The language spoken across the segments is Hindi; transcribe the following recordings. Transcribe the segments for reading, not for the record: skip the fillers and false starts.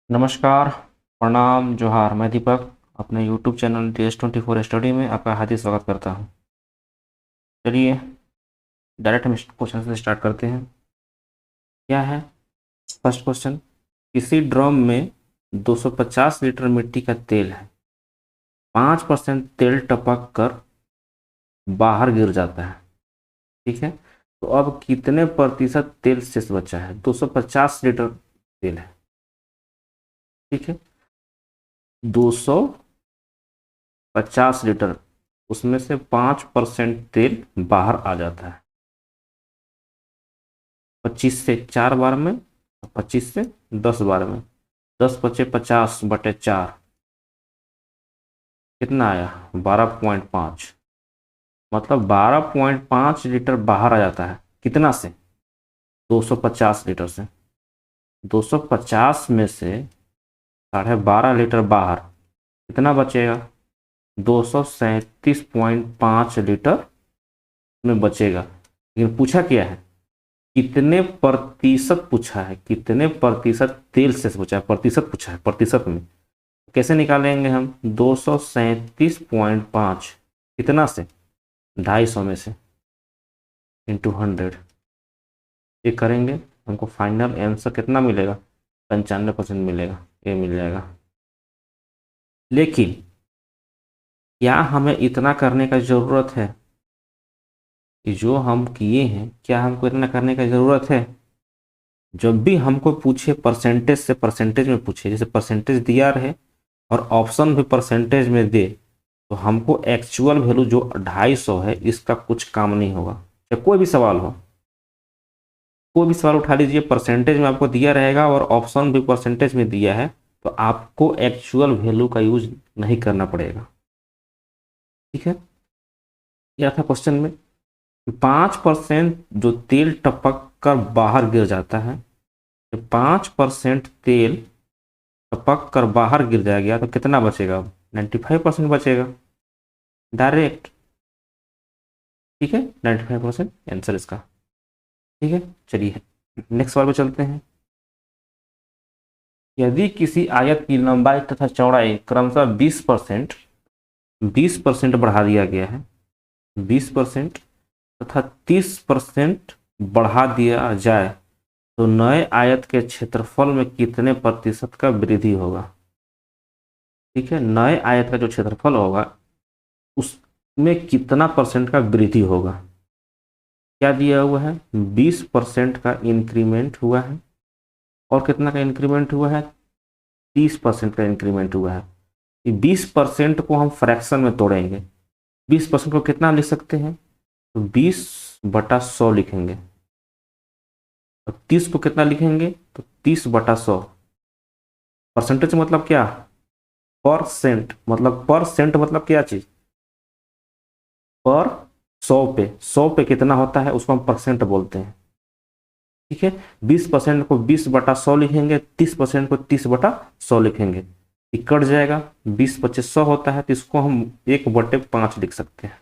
नमस्कार, प्रणाम, जोहार। मैं दीपक अपने यूट्यूब चैनल DS24 स्टडी में आपका हार्दिक स्वागत करता हूं। चलिए डायरेक्ट हम क्वेश्चन से स्टार्ट करते हैं। क्या है फर्स्ट क्वेश्चन? किसी ड्रम में 250 लीटर मिट्टी का तेल है। 5% तेल टपक कर बाहर गिर जाता है। ठीक है, तो अब कितने प्रतिशत तेल शेष बचा है? 250 लीटर तेल है। ठीक है, 250 लीटर, उसमें से 5% तेल बाहर आ जाता है। 25 से 4 बार में, 25 से 10 बार में, 10 बचे 50/4, कितना आया? 12.5। मतलब 12.5 लीटर बाहर आ जाता है। कितना से? 250 लीटर से। 250 में से 12.5 लीटर बाहर, कितना बचेगा? 237.5 लीटर में बचेगा। लेकिन पूछा क्या है? कितने प्रतिशत पूछा है, कितने प्रतिशत तेल से बचा है, प्रतिशत पूछा है। प्रतिशत में कैसे निकालेंगे हम? 237.5 कितना से? 250 में से इंटू 100। ये करेंगे, हमको फाइनल आंसर कितना मिलेगा? 95% मिलेगा। ये मिल जाएगा। लेकिन क्या हमें इतना करने का ज़रूरत है? कि जो हम किए हैं, क्या हमको इतना करने का ज़रूरत है? जब भी हमको पूछे परसेंटेज से, परसेंटेज में पूछे, जैसे परसेंटेज दिया रहे और ऑप्शन भी परसेंटेज में दे, तो हमको एक्चुअल वैल्यू जो 250 है इसका कुछ काम नहीं होगा। चाहे कोई भी सवाल हो, कोई भी सवाल उठा लीजिए, परसेंटेज में आपको दिया रहेगा और ऑप्शन भी परसेंटेज में दिया है, तो आपको एक्चुअल वैल्यू का यूज नहीं करना पड़ेगा। ठीक है, यह था क्वेश्चन में। 5% जो तेल टपक कर बाहर गिर जाता है, 5% तेल टपक कर बाहर गिर जाएगा तो कितना बचेगा? 95% बचेगा डायरेक्ट। ठीक है, 95% आंसर इसका। ठीक है, चलिए नेक्स्ट सवाल पे चलते हैं। यदि किसी आयत की लंबाई तथा चौड़ाई क्रमशः 20% बढ़ा दिया गया है, 20% तथा 30% बढ़ा दिया जाए, तो नए आयत के क्षेत्रफल में कितने प्रतिशत का वृद्धि होगा? ठीक है, नए आयत का जो क्षेत्रफल होगा उसमें कितना परसेंट का वृद्धि होगा? क्या दिया हुआ है? 20% का इंक्रीमेंट हुआ है। और कितना का इंक्रीमेंट हुआ है? 30% का इंक्रीमेंट हुआ है। 20% को हम फ्रैक्शन में तोड़ेंगे। 20% को कितना लिख सकते हैं? तो 20/100 लिखेंगे। और 30 को कितना लिखेंगे? तो 30/100। परसेंटेज मतलब क्या? परसेंट मतलब, परसेंट मतलब क्या चीज? पर 100 पे, 100 पे कितना होता है उसको हम परसेंट बोलते हैं। ठीक है, 20% को 20/100 लिखेंगे, 30% को 30/100 लिखेंगे। ये कट जाएगा, 20/100 होता है, तो इसको हम 1/5 लिख सकते हैं।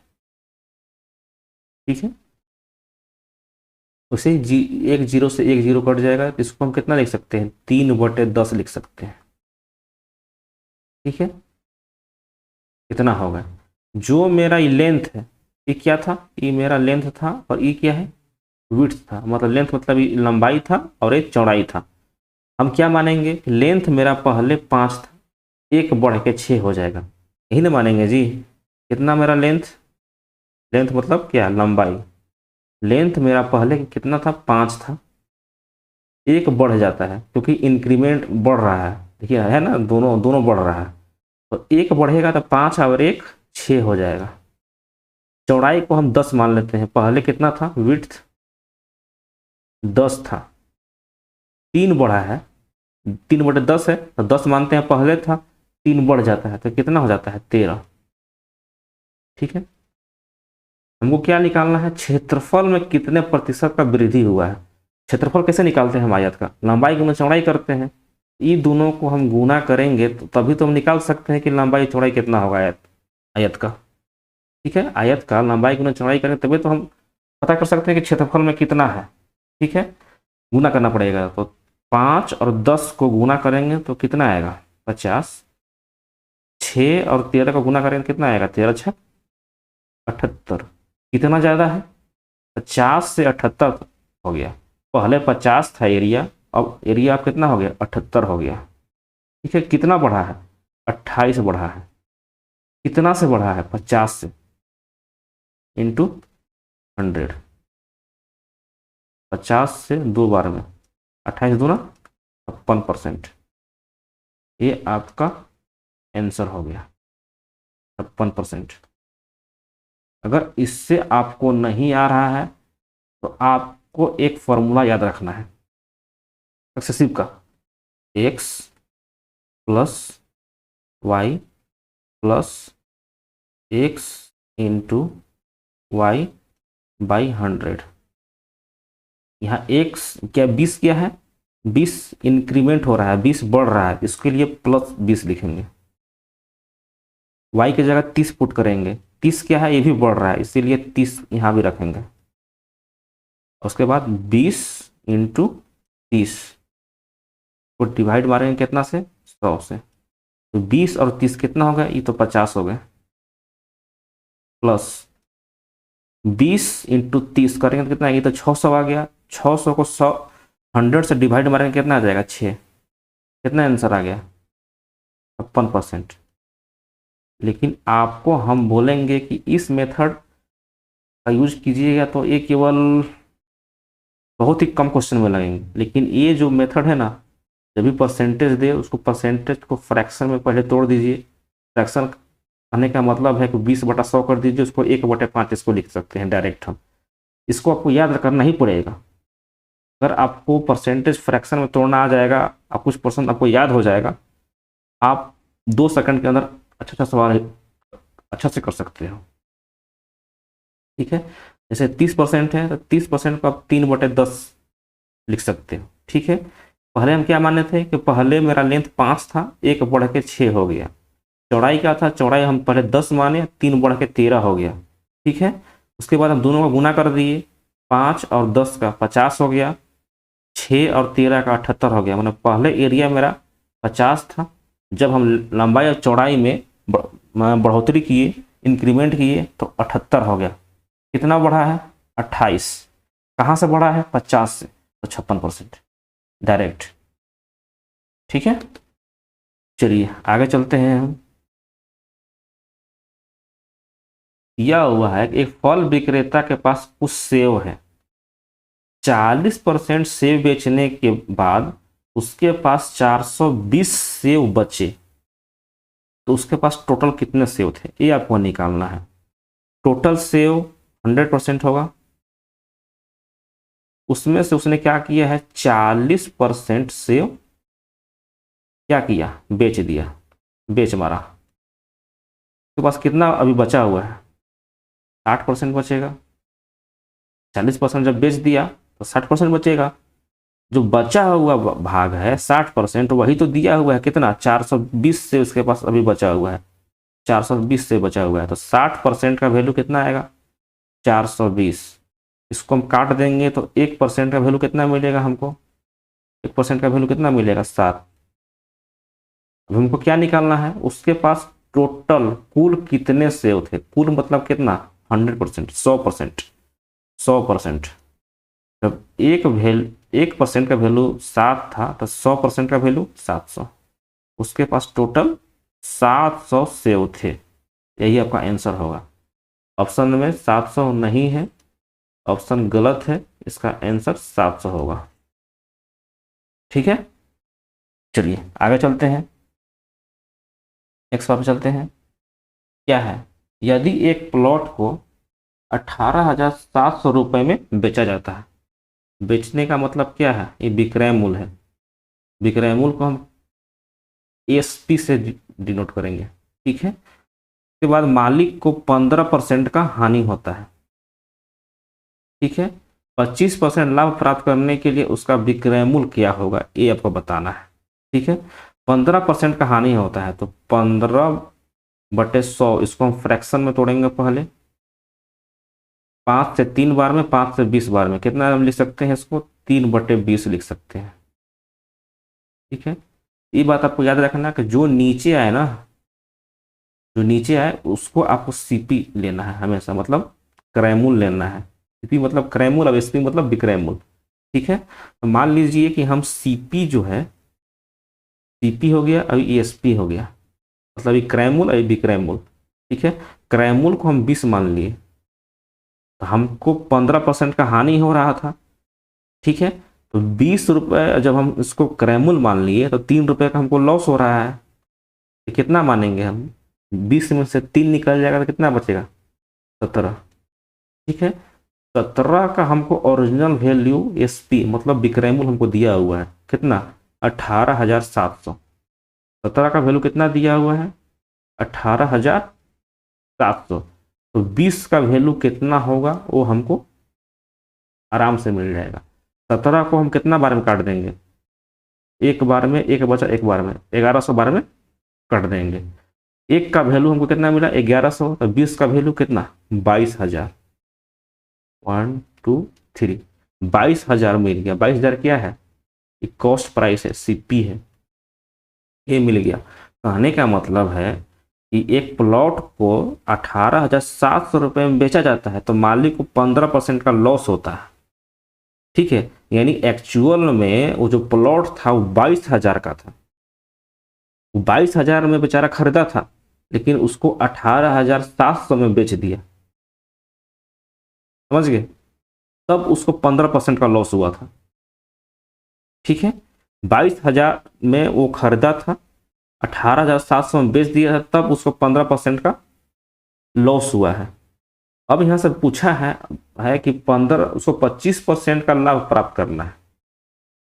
ठीक है, उसे एक जीरो से एक जीरो कट जाएगा, तो इसको हम कितना लिख सकते हैं? 3/10 लिख सकते हैं। ठीक है, कितना होगा? जो मेरा ये लेंथ है, ये क्या था? ये मेरा लेंथ था, और ये क्या है? विड्थ था। मतलब लेंथ मतलब ये लंबाई था और ये चौड़ाई था। हम क्या मानेंगे? लेंथ मेरा पहले 5 था, एक बढ़ के 6 हो जाएगा। यही ना मानेंगे जी? कितना मेरा लेंथ? लेंथ मतलब क्या? लंबाई। लेंथ मेरा पहले कितना था? 5 था, एक बढ़ जाता है क्योंकि इंक्रीमेंट बढ़ रहा है। देखिए है ना, दोनों दोनों बढ़ रहा है। तो एक बढ़ेगा तो 5 और एक 6 हो जाएगा। चौड़ाई को हम 10 मान लेते हैं। पहले कितना था? विड्थ 10 था, 3 बढ़ा है, 3/10 है, तो 10 मानते हैं पहले था, 3 बढ़ जाता है तो कितना हो जाता है? 13। ठीक है, हमको क्या निकालना है? क्षेत्रफल में कितने प्रतिशत का वृद्धि हुआ है। क्षेत्रफल कैसे निकालते हैं हम आयत का? लंबाई गुना चौड़ाई करते हैं। ये दोनों को हम गुना करेंगे तो तभी तो हम निकाल सकते हैं कि लंबाई चौड़ाई कितना होगा आयत, आयत का। ठीक है, आयत का लंबाई गुना चौड़ाई करें तभी तो हम पता कर सकते हैं कि क्षेत्रफल में कितना है। ठीक है, गुना करना पड़ेगा। तो 5 और 10 को गुना करेंगे तो कितना आएगा 50। 6 और 13 को गुना करेंगे कितना आएगा 13 6 78। कितना ज़्यादा है 50 से 78 हो गया। पहले 50 था एरिया, अब एरिया अब कितना हो गया 78 हो गया। ठीक है, कितना बढ़ा है 28 बढ़ा है। कितना से बढ़ा है 50 से, इंटू 100। 50 से 2 बार में 28 दूना 56%। ये आपका आंसर हो गया 56%। अगर इससे आपको नहीं आ रहा है तो आपको एक फॉर्मूला याद रखना है सक्सेसिव का, x plus y plus x into y by 100। यहाँ x क्या 20 क्या है 20 इंक्रीमेंट हो रहा है, 20 बढ़ रहा है, इसके लिए प्लस 20 लिखेंगे। y की जगह 30 पुट करेंगे, 30 क्या है ये भी बढ़ रहा है, इसीलिए 30 यहाँ भी रखेंगे। उसके बाद 20 इंटू 30 को डिवाइड मारेंगे कितना से 100 से, तो 20 और 30 कितना हो गया, ये तो 50 हो गए। प्लस 20 इंटू 30 करेंगे तो कितना, ये तो 600 आ गया। 600 को 100 से डिवाइड मारेंगे कितना आ जाएगा 6। कितना आंसर आ गया 56%। लेकिन आपको हम बोलेंगे कि इस मेथड का यूज कीजिएगा तो ये केवल बहुत ही कम क्वेश्चन में लगेंगे। लेकिन ये जो मेथड है ना, जब भी परसेंटेज दे उसको परसेंटेज को फ्रैक्शन में पहले तोड़ दीजिए। फ्रैक्शन कहने का मतलब है कि 20/100 कर दीजिए, उसको 1/5 इसको लिख सकते हैं डायरेक्ट हम। इसको आपको याद करना ही पड़ेगा। अगर आपको परसेंटेज फ्रैक्शन में तोड़ना आ जाएगा, आप कुछ परसेंट आपको याद हो जाएगा, आप 2 सेकंड के अंदर अच्छा सवाल अच्छा से कर सकते हो। ठीक है, जैसे 30% है तो 30% को आप 3/10 लिख सकते हो। ठीक है, पहले हम क्या माने थे कि पहले मेरा लेंथ 5 था, 1 बढ़ के 6 हो गया। चौड़ाई क्या था, चौड़ाई हम पहले 10 माने, 3 बढ़ के 13 हो गया। ठीक है, उसके बाद हम दोनों का गुना कर दिए, 5 और 10 का 50 हो गया, 6 और 13 का 78 हो गया। मतलब पहले एरिया मेरा 50 था, जब हम लंबाई और चौड़ाई में बढ़ोतरी किए, इंक्रीमेंट किए तो 78 हो गया। कितना बढ़ा है 28। कहाँ से बढ़ा है 50 से, तो 56% डायरेक्ट। ठीक है, चलिए आगे चलते हैं हम। दिया हुआ है कि एक फल विक्रेता के पास कुछ सेव है, 40% सेव बेचने के बाद उसके पास 420 सेव बचे, तो उसके पास टोटल कितने सेव थे ये आपको निकालना है। टोटल सेव 100% होगा, उसमें से उसने क्या किया है 40% सेव क्या किया बेच दिया, बेच मारा। उसके पास कितना अभी बचा हुआ है 60% बचेगा। 40% जब बेच दिया तो 60% बचेगा। जो बचा हुआ भाग है 60%, वही तो दिया हुआ है कितना 420 से उसके पास अभी बचा हुआ है, 420 से बचा हुआ है, तो 60% का वैल्यू कितना आएगा 420। इसको हम काट देंगे तो 1% का वैल्यू कितना मिलेगा हमको, 1% का वैल्यू कितना मिलेगा 7। अब हमको क्या निकालना है, उसके पास टोटल कुल कितने सेव थे, कुल मतलब कितना 100%, 100%, 100%। जब 1% का वैल्यू 7 था तो 100% का वैल्यू 700। उसके पास टोटल 700 सेव थे, यही आपका आंसर होगा। ऑप्शन में 700 नहीं है, ऑप्शन गलत है, इसका आंसर 700 होगा। ठीक है, चलिए आगे चलते हैं, नेक्स्ट पर चलते हैं। क्या है, यदि एक प्लॉट को 18,700 रुपये में बेचा जाता है, बेचने का मतलब क्या है, ये विक्रय मूल्य है। विक्रय मूल्य को हम एसपी से डिनोट करेंगे। ठीक है, उसके बाद मालिक को 15% का हानि होता है। ठीक है, 25% लाभ प्राप्त करने के लिए उसका विक्रय मूल्य क्या होगा ये आपको बताना है। ठीक है, 15% का हानि होता है तो 15/100, इसको हम फ्रैक्शन में तोड़ेंगे पहले। 5 से 3 बार में, 5 से 20 बार में कितना हम लिख सकते हैं, इसको 3/20 लिख सकते हैं। ठीक है, ये बात आपको याद रखना कि जो नीचे आए ना, जो नीचे आए उसको आपको सीपी लेना है हमेशा, मतलब क्रैमूल लेना है। सीपी मतलब क्रैमूल, अब एसपी मतलब बिक्रैमूल। ठीक है, तो मान लीजिए कि हम सीपी जो है, सीपी हो गया, अभी एसपी हो गया, मतलब ये क्रैमूल अभी बिक्रैमूल। ठीक है, क्रैमूल को हम 20 मान लिए, तो हमको 15% का हानि हो रहा था। ठीक है, तो 20 रुपये जब हम इसको क्रैमूल मान लिए तो 3 रुपये का हमको लॉस हो रहा है। तो कितना मानेंगे हम, 20 में से 3 निकल जाएगा तो कितना बचेगा, 17। ठीक है, 17 का हमको ओरिजिनल वैल्यू एसपी मतलब बिक्रैमूल हमको दिया हुआ है कितना, 18,700। 17 का वैल्यू कितना दिया हुआ है, 18,700। तो 20 का वैल्यू कितना होगा वो हमको आराम से मिल जाएगा। 17 को हम कितना बार में काट देंगे, एक बार में, एक बचा एक बार में, 1100 बार में काट देंगे। एक का वैल्यू हमको कितना मिला, 1100, तो 20 का वैल्यू कितना, 22,000। 1 2 3, 22,000 मिल गया। 22,000 क्या है, ये कॉस्ट प्राइस है, सीपी है, ये मिल गया। कहने का मतलब है कि एक प्लॉट को 18,700 रुपये में बेचा जाता है तो मालिक को 15% का लॉस होता है। ठीक है, यानी एक्चुअल में वो जो प्लॉट था वो 22,000 का था, वो 22,000 में बेचारा खरीदा था, लेकिन उसको 18,700 में बेच दिया। समझ गए, तब उसको 15% का लॉस हुआ था। ठीक है, 22,000 में वो खरीदा था, 18,700 में बेच दिया था, तब उसको 15% का लॉस हुआ है। अब यहाँ से पूछा है कि 15, उसको 25% का लाभ प्राप्त करना है।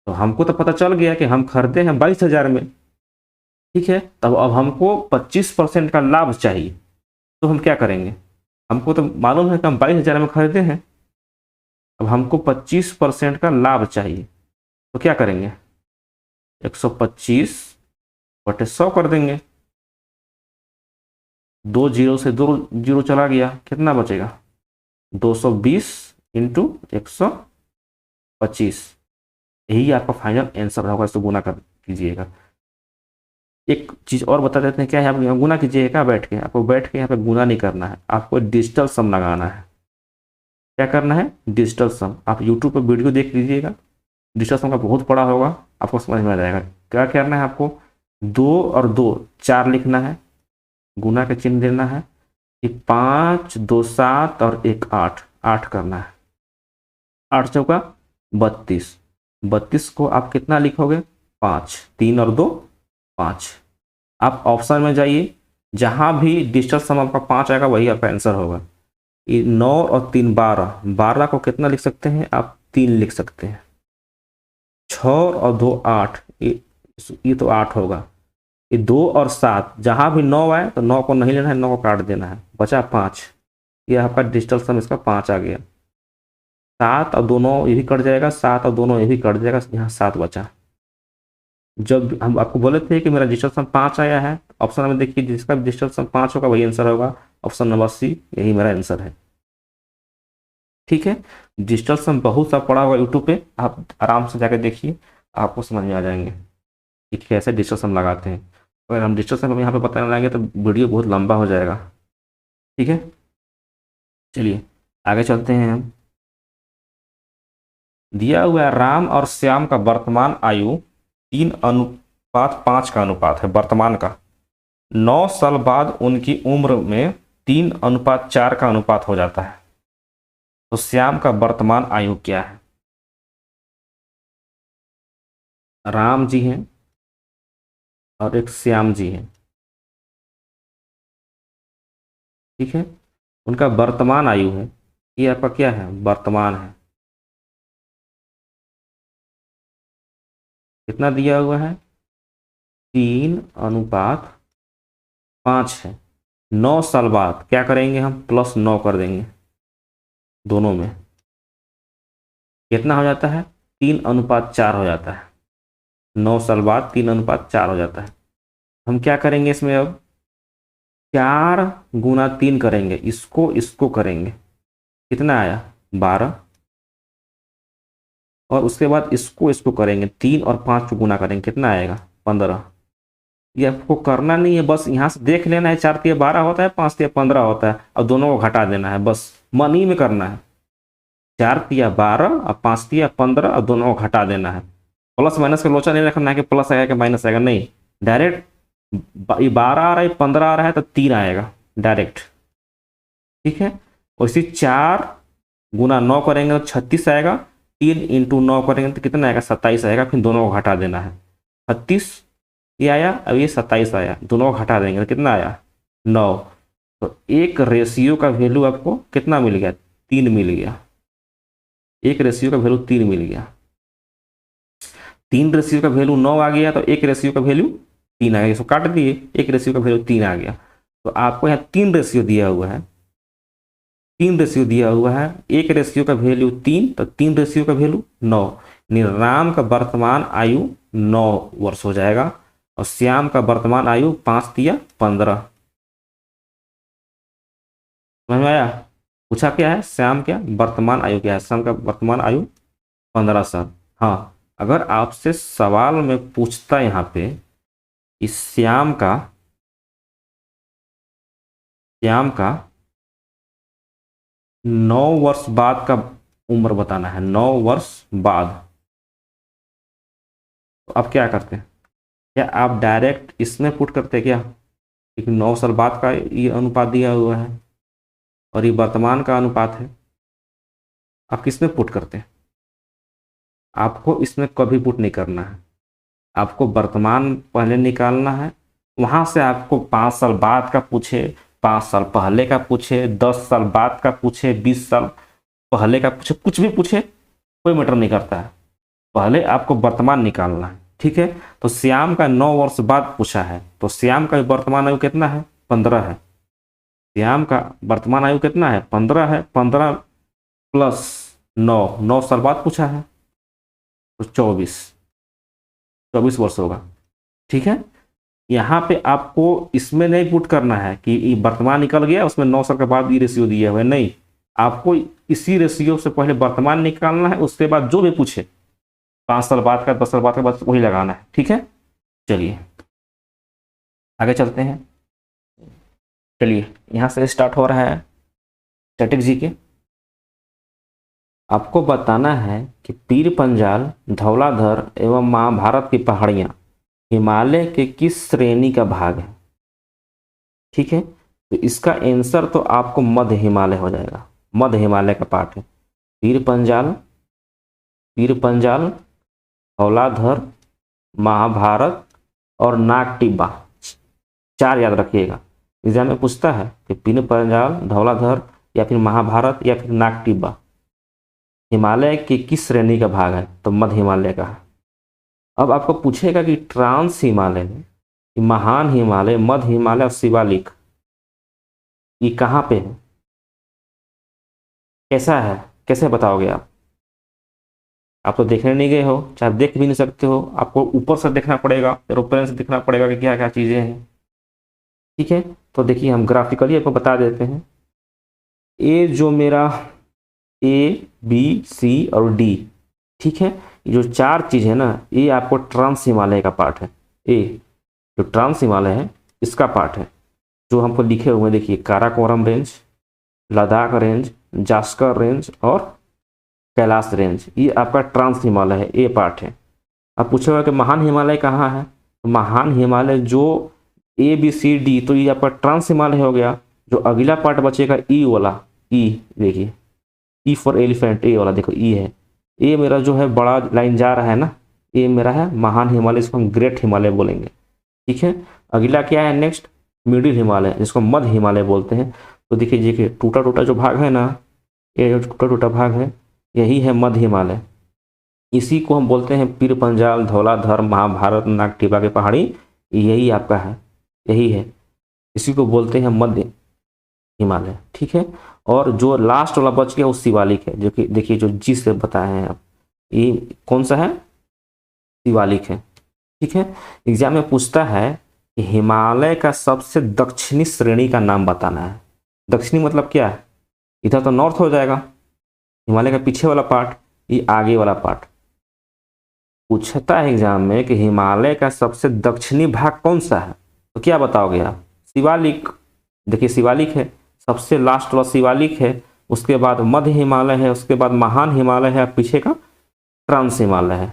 तो हमको तो पता चल गया कि हम खरीदे हैं 22,000 में। ठीक है, तब अब हमको 25% का लाभ चाहिए, तो हम क्या करेंगे, हमको तो मालूम है कि हम 22,000 में खरीदे हैं, अब हमको 25% का लाभ चाहिए, तो क्या करेंगे, 125/100 कर देंगे। 2 जीरो से 2 जीरो चला गया, कितना बचेगा, 220 इंटू 125। यही आपका फाइनल आंसर होगा, इसको गुना कर कीजिएगा। एक चीज़ और बता देते हैं, क्या है, आप यहाँ गुना कीजिएगा बैठ के, आपको बैठ के यहाँ पे गुना नहीं करना है, आपको डिजिटल सम लगाना है। क्या करना है, डिजिटल सम। आप यूट्यूब पर वीडियो देख लीजिएगा, डिजिटल सम का बहुत पड़ा होगा, आपको समझ में आ जाएगा। क्या करना है आपको, 2 और 2 4 लिखना है, गुना के चिन्ह देना है, कि 5 2 7 और 1 8, 8 करना है। 8 चौका 32, 32 को आप कितना लिखोगे, 5, 3 और 2 5। आप ऑप्शन में जाइए, जहां भी डिजिटल सम आपका 5 आएगा वही आपका आंसर होगा। ये 9 और 3 12, 12 को कितना लिख सकते हैं आप, 3 लिख सकते हैं। 6 और 2 8, ये तो 8 होगा। ये 2 और 7, जहां भी 9 आए तो 9 को नहीं लेना है, 9 को काट देना है, बचा 5। ये आपका डिजिटल सम इसका 5 आ गया। 7 और 2 9 ये भी कट जाएगा, 7 और 2 9 ये भी कट जाएगा, यहाँ 7 बचा। जब हम आपको बोले थे कि मेरा डिजिटल सम 5 आया है, ऑप्शन में देखिए जिसका भी डिजिटल सम 5 होगा वही आंसर होगा, ऑप्शन नंबर सी, यही मेरा आंसर है। ठीक है, डिजिटल सम बहुत सा पड़ा हुआ यूट्यूब पे, आप आराम से जाकर देखिए, आपको समझ में आ जाएंगे कि कैसे डिजिटल सम लगाते हैं। अगर हम डिजिटल सम यहाँ पे बताने लगेंगे तो वीडियो बहुत लंबा हो जाएगा। ठीक है, चलिए आगे चलते हैं हम। दिया हुआ है राम और श्याम का वर्तमान आयु 3:5 का अनुपात है, वर्तमान का। 9 साल बाद उनकी उम्र में 3:4 का अनुपात हो जाता है, तो श्याम का वर्तमान आयु क्या है। राम जी हैं और एक श्याम जी हैं। ठीक है, उनका वर्तमान आयु है, ये आपका क्या है, वर्तमान है। कितना दिया हुआ है, 3:5 है। 9 साल बाद क्या करेंगे हम, +9 कर देंगे दोनों में, कितना हो जाता है, 3:4 हो जाता है। 9 साल बाद 3:4 हो जाता है। हम क्या करेंगे इसमें अब, 4 × 3 करेंगे, इसको इसको करेंगे, कितना आया, 12, और उसके बाद इसको करेंगे 3 और 5 को गुना करेंगे, कितना आएगा 15। ये आपको करना नहीं है, बस यहाँ से देख लेना है 4 तिया 12 होता है, 5 तिया 15 होता है और दोनों को घटा देना है, बस मन ही में करना है। 4 तिया 12 और 5 तिया 15 और दोनों को घटा देना है। प्लस माइनस का लोचा नहीं रखना है कि प्लस आएगा कि माइनस आएगा, नहीं, डायरेक्ट ये 12 आ रहा है 15 आ रहा है तो 3 आएगा डायरेक्ट, ठीक है। और इसी 4 गुना 9 करेंगे तो 36 आएगा, 3 इंटू 9 करेंगे तो कितना आएगा 27 आएगा, फिर दोनों को घटा देना है। 36 ये आया, अब ये 27 आया, दोनों को घटा देंगे तो कितना आया 9। तो एक रेशियो का वैल्यू आपको कितना मिल गया 3 मिल गया, एक रेशियो का वैल्यू 3 मिल गया। 3 रेशियो का वैल्यू 9 आ गया तो एक रेशियो का वैल्यू 3 आ गया, इसको काट दिए, एक रेशियो का वैल्यू 3 आ गया। तो आपको यहाँ 3 रेशियो दिया हुआ है, 3 रेशियो दिया हुआ है, एक रेशियो का वैल्यू 3 तो 3 रेशियो का वैल्यू 9। राम का वर्तमान आयु 9 वर्ष हो जाएगा और श्याम का वर्तमान आयु 5 तिया 15। समझ में आया? पूछा क्या है, श्याम क्या वर्तमान आयु क्या है, श्याम का वर्तमान आयु 15 साल। हाँ, अगर आपसे सवाल में पूछता यहाँ पे इस श्याम का 9 वर्ष बाद का उम्र बताना है, 9 वर्ष बाद, तो आप क्या करते हैं, क्या आप डायरेक्ट इसमें पुट करते हैं क्या, क्योंकि 9 साल बाद का ये अनुपात दिया हुआ है और ये वर्तमान का अनुपात है, आप किस में पुट करते हैं? आपको इसमें कभी पुट नहीं करना है, आपको वर्तमान पहले निकालना है, वहाँ से आपको 5 साल बाद का पूछे, 5 साल पहले का पूछे, 10 साल बाद का पूछे, 20 साल पहले का पूछे, कुछ भी पूछे कोई मैटर नहीं करता है, पहले आपको वर्तमान निकालना है, ठीक है। तो श्याम का 9 वर्ष बाद पूछा है, तो श्याम का वर्तमान आयु कितना है 15 है, श्याम का वर्तमान आयु कितना है 15 है, 15 प्लस 9 साल बाद पूछा है तो 24 वर्ष होगा, ठीक है। यहाँ पे आपको इसमें नहीं पुट करना है कि वर्तमान निकल गया उसमें 9 साल के बाद ये रेशियो दिया हुआ है, नहीं, आपको इसी रेशियो से पहले वर्तमान निकालना है, उसके बाद जो भी पूछे 5 साल बाद का 10 साल बाद का बस वही लगाना है, ठीक है। चलिए आगे चलते हैं। चलिए यहाँ से स्टार्ट हो रहा है स्टैटिक जीके। आपको बताना है कि पीर पंजाल, धौलाधर एवं महाभारत की पहाड़ियाँ हिमालय के किस श्रेणी का भाग है, ठीक है। तो इसका आंसर तो आपको मध्य हिमालय हो जाएगा, मध्य हिमालय का पार्ट है। पीर पंजाल, धौलाधर, महाभारत और नाग टिब्बा, 4 याद रखिएगा। एग्जाम में पूछता है कि पीर पंजाल, धौलाधर या फिर महाभारत या फिर नाग टिब्बा हिमालय के किस श्रेणी का भाग है, तो मध्य हिमालय का है। अब आपको पूछेगा कि ट्रांस हिमालय में महान हिमालय, मध्य हिमालय और शिवालिक ये कहाँ पे है, कैसा है, कैसे बताओगे आप तो देखने नहीं गए हो, चाहे देख भी नहीं सकते हो, आपको ऊपर से देखना पड़ेगा, एरोप्लेन से देखना पड़ेगा कि क्या क्या चीज़ें हैं, ठीक है। तो देखिए हम ग्राफिकली आपको बता देते हैं। ये जो मेरा A, B, C और D, ठीक है, ये जो 4 चीज़ है ना, ये आपको ट्रांस हिमालय का पार्ट है। ए जो ट्रांस हिमालय है इसका पार्ट है, जो हमको लिखे हुए हैं देखिए, Karakoram range, Ladakh range, Zanskar range और कैलाश रेंज, ये आपका ट्रांस हिमालय है, ए पार्ट है। अब पूछेगा कि महान हिमालय कहाँ है, तो महान हिमालय जो ABCD, तो ये आपका ट्रांस हिमालय हो गया। जो अगला पार्ट बचेगा ई वाला, ई देखिए, ई फॉर एलिफेंट, ए वाला देखो ई है, ए मेरा जो है बड़ा लाइन जा रहा है ना, ये मेरा है महान हिमालय, इसको हम ग्रेट हिमालय बोलेंगे, ठीक है। अगला क्या है नेक्स्ट, मिडिल हिमालय, जिसको मध्य हिमालय बोलते हैं। तो देखिए टूटा टूटा जो भाग है ना, ये जो टूटा टूटा भाग है यही है मध्य हिमालय, इसी को हम बोलते हैं पीर पंजाल, धौलाधर, महाभारत, नाग टिब्बा की पहाड़ी, यही आपका है, यही है, इसी को बोलते हैं मध्य हिमालय, ठीक है। और जो लास्ट वाला बच गया वो शिवालिक है, जो कि देखिए जो जी से बताए हैं आप, ये कौन सा है, शिवालिक है, ठीक है। एग्जाम में पूछता है कि हिमालय का सबसे दक्षिणी श्रेणी का नाम बताना है। दक्षिणी मतलब क्या है, इधर तो नॉर्थ हो जाएगा, हिमालय का पीछे वाला पार्ट, ये आगे वाला पार्ट, पूछता है एग्जाम में कि हिमालय का सबसे दक्षिणी भाग कौन सा है, तो क्या बताओगे आप? शिवालिक। देखिए शिवालिक है, सबसे लास्ट वाला शिवालिक है, उसके बाद मध्य हिमालय है, उसके बाद महान हिमालय है, पीछे का ट्रांस हिमालय है।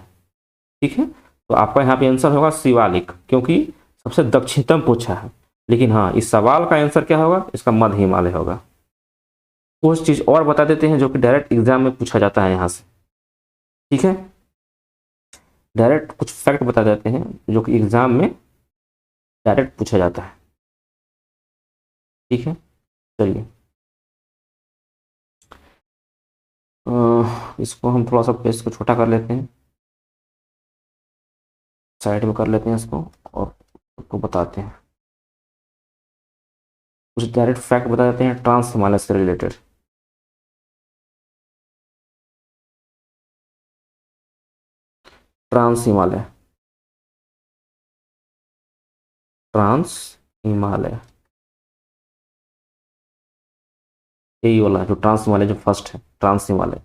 ठीक है, तो आपका यहाँ पे आंसर होगा शिवालिक, क्योंकि सबसे दक्षिणतम पूछा है। लेकिन हाँ, इस सवाल का आंसर क्या होगा? इसका मध्य हिमालय होगा। कुछ चीज और बता देते हैं जो कि डायरेक्ट एग्जाम में पूछा जाता है यहाँ से। ठीक है, डायरेक्ट कुछ फैक्ट बता देते हैं जो कि एग्जाम में डायरेक्ट पूछा जाता है। ठीक है, चलिए इसको हम थोड़ा सा पेज को छोटा कर लेते हैं, साइड में कर लेते हैं इसको, और आपको बताते हैं कुछ डायरेक्ट फैक्ट बता देते हैं ट्रांस हिमालय से related. Trans Himalaya, trans Himalaya, यही वाला जो ट्रांस हिमालय जो फर्स्ट है, ट्रांस हिमालय।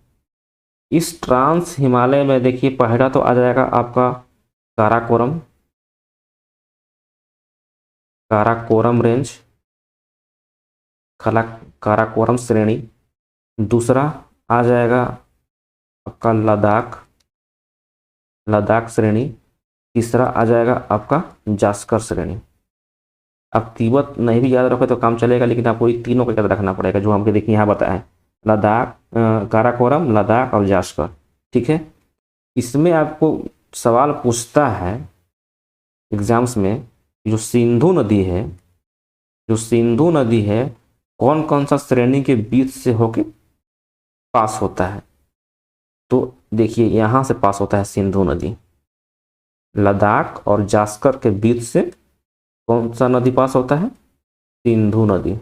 इस ट्रांस हिमालय में देखिए पहला तो आ जाएगा आपका काराकोरम, काराकोरम रेंज, खला काराकोरम श्रेणी। दूसरा आ जाएगा आपका लद्दाख, लद्दाख श्रेणी। तीसरा आ जाएगा आपका जास्कर श्रेणी। अब तिब्बत नहीं भी याद रखो तो काम चलेगा, लेकिन आपको ये तीनों को याद रखना पड़ेगा जो हमको देखिए यहाँ बताया है, लद्दाख, काराकोरम, लद्दाख और जास्कर। ठीक है, इसमें आपको सवाल पूछता है एग्जाम्स में, जो सिंधु नदी है, जो सिंधु नदी है कौन कौन सा श्रेणी के बीच से होके पास होता है? तो देखिए यहाँ से पास होता है सिंधु नदी, लद्दाख और जास्कर के बीच से कौन सा नदी पास होता है? सिंधु नदी।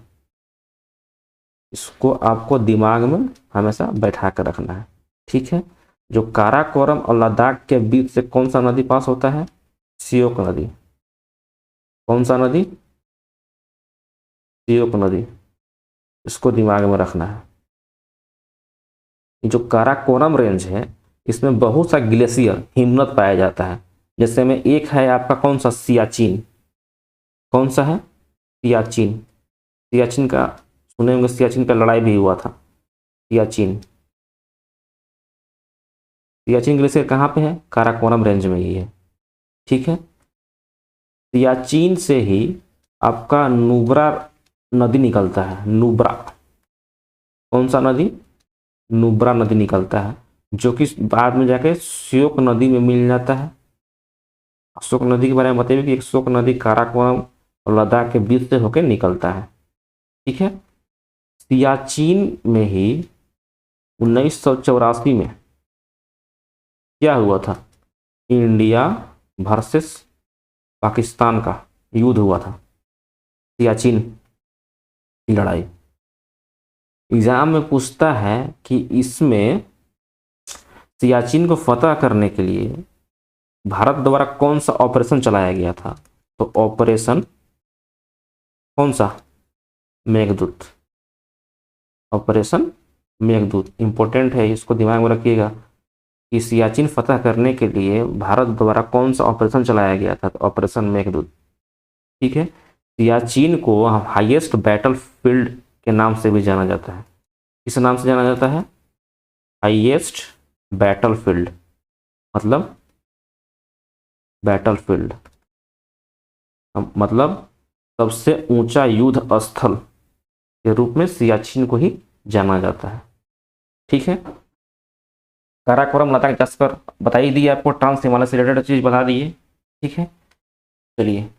इसको आपको दिमाग में हमेशा बैठा कर रखना है। ठीक है, जो काराकोरम और लद्दाख के बीच से कौन सा नदी पास होता है? सियोक नदी। कौन सा नदी? सियोक नदी। इसको दिमाग में रखना है। जो काराकोरम रेंज है इसमें बहुत सा ग्लेशियर, हिमनद पाया जाता है। जैसे में एक है आपका कौन सा? सियाचिन। कौन सा है? सियाचिन। सियाचिन का सुने होंगे, सियाचिन पे लड़ाई भी हुआ था। सियाचिन, सियाचिन ग्लेशियर कहाँ पे है? काराकोरम रेंज में ही है। ठीक है, सियाचिन से ही आपका नुब्रा नदी निकलता है, नुब्रा। कौन सा नदी? नुब्रा नदी निकलता है, जो कि बाद में जाके श्योक नदी में मिल जाता है। अशोक नदी के बारे में बताइए कि अशोक नदी काराकोरम और लद्दाख के बीच से होकर निकलता है। ठीक है, सियाचिन में ही 1984 में क्या हुआ था? इंडिया वर्सेस पाकिस्तान का युद्ध हुआ था, सियाचिन की लड़ाई। एग्जाम में पूछता है कि इसमें सियाचिन को फतह करने के लिए भारत द्वारा कौन सा ऑपरेशन चलाया गया था? तो ऑपरेशन कौन सा? मेघदूत। ऑपरेशन मेघदूत इंपॉर्टेंट है, इसको दिमाग में रखिएगा कि सियाचिन फतह करने के लिए भारत द्वारा कौन सा ऑपरेशन चलाया गया था? तो ऑपरेशन मेघदूत। ठीक है, सियाचिन को हाईएस्ट बैटल फील्ड के नाम से भी जाना जाता है। किस नाम से जाना जाता है? हाईएस्ट बैटल फील्ड, मतलब बैटल फील्ड मतलब सबसे ऊंचा युद्ध स्थल के रूप में सियाचिन को ही जाना जाता है। ठीक है, काराकोरम, लद्दाख, जास्कर बता ही दिए आपको, ट्रांस हिमालय से रिलेटेड चीज बता दिए। ठीक है, चलिए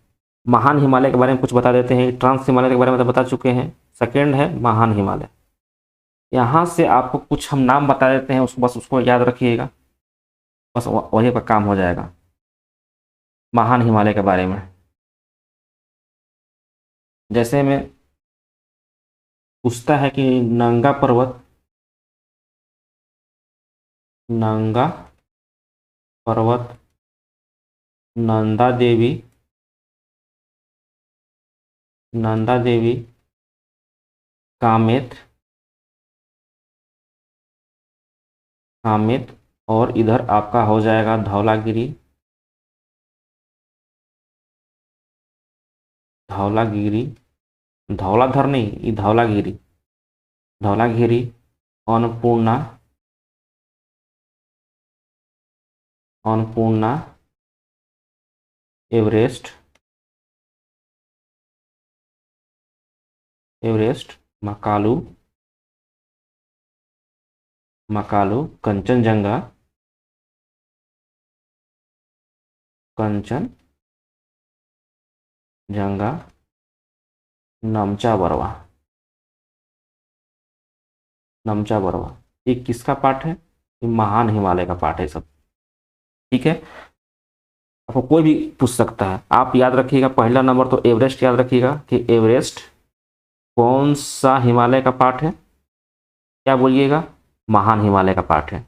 महान हिमालय के बारे में कुछ बता देते हैं। ट्रांस हिमालय के बारे में तो बता चुके हैं, सेकेंड है महान हिमालय। यहाँ से आपको कुछ हम नाम बता देते हैं, उसको बस उसको याद रखिएगा, बस वही का काम हो जाएगा। महान हिमालय के बारे में जैसे में पूछता है कि नंगा पर्वत, नंगा पर्वत, नंदा देवी, नंदा देवी, कामेत, कामेत और इधर आपका हो जाएगा धौलागिरी, धौलागिरी, धौलाधर नहीं, ये धौलागिरी, धौलागिरी, अन्नपूर्णा, अन्नपूर्णा, एवरेस्ट, एवरेस्ट, मकालू, मकालू, कंचनजंगा, कंचनजंगा, नमचा बरवा, नमचा बरवा। ये किसका पार्ट है? ये महान हिमालय का पार्ट है सब। ठीक है, आपको कोई भी पूछ सकता है, आप याद रखिएगा पहला नंबर तो एवरेस्ट याद रखिएगा कि एवरेस्ट कौन सा हिमालय का पार्ट है, क्या बोलिएगा? महान हिमालय का पार्ट है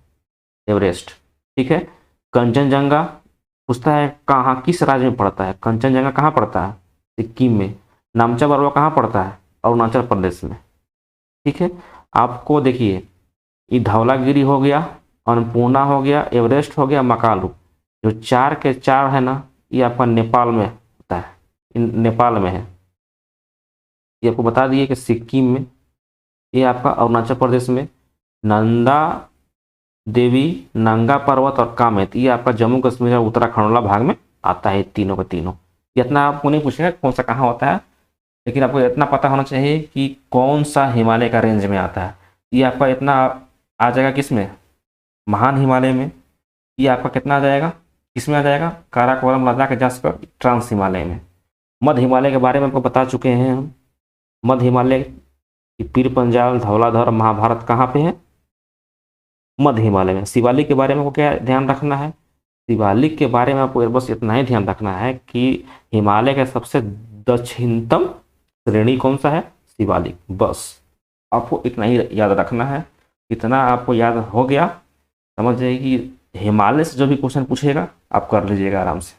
एवरेस्ट। ठीक है, कंचनजंगा पूछता है कहाँ, किस राज्य में पड़ता है? कंचनजंगा कहाँ पड़ता है? सिक्किम में। नामचा बरवा कहाँ पड़ता है? अरुणाचल प्रदेश में। ठीक है, आपको देखिए ये धौलागिरी हो गया, अन्नपूर्णा हो गया, एवरेस्ट हो गया, मकालू, जो चार के चार है ना, ये आपका नेपाल में होता है, नेपाल में है। ये आपको बता दिए कि सिक्किम में, ये आपका अरुणाचल प्रदेश में, नंदा देवी, नंगा पर्वत और कामेत, ये आपका जम्मू कश्मीर और उत्तराखंड वाला भाग में आता है, तीनों के तीनों। इतना आपको नहीं पूछेगा कौन सा कहाँ होता है, लेकिन आपको इतना पता होना चाहिए कि कौन सा हिमालय का रेंज में आता है। ये आपका इतना आ जाएगा किस में? महान हिमालय में। ये आपका कितना आ जाएगा, किसमें आ जाएगा? काराकोरम, लद्दाख, जास्कर, ट्रांस हिमालय में। मध्य हिमालय के बारे में आपको बता चुके हैं हम। मध्य हिमालय की पीर पंजाल, धौलाधर, महाभारत कहाँ पे है? मध्य हिमालय में। शिवालिक के बारे में आपको क्या ध्यान रखना है? शिवालिक के बारे में आपको बस इतना ही ध्यान रखना है कि हिमालय का सबसे दक्षिणतम श्रेणी कौन सा है? शिवालिक। बस आपको इतना ही याद रखना है। इतना आपको याद हो गया, समझ जाइए कि हिमालय से जो भी क्वेश्चन पूछेगा आप कर लीजिएगा आराम से।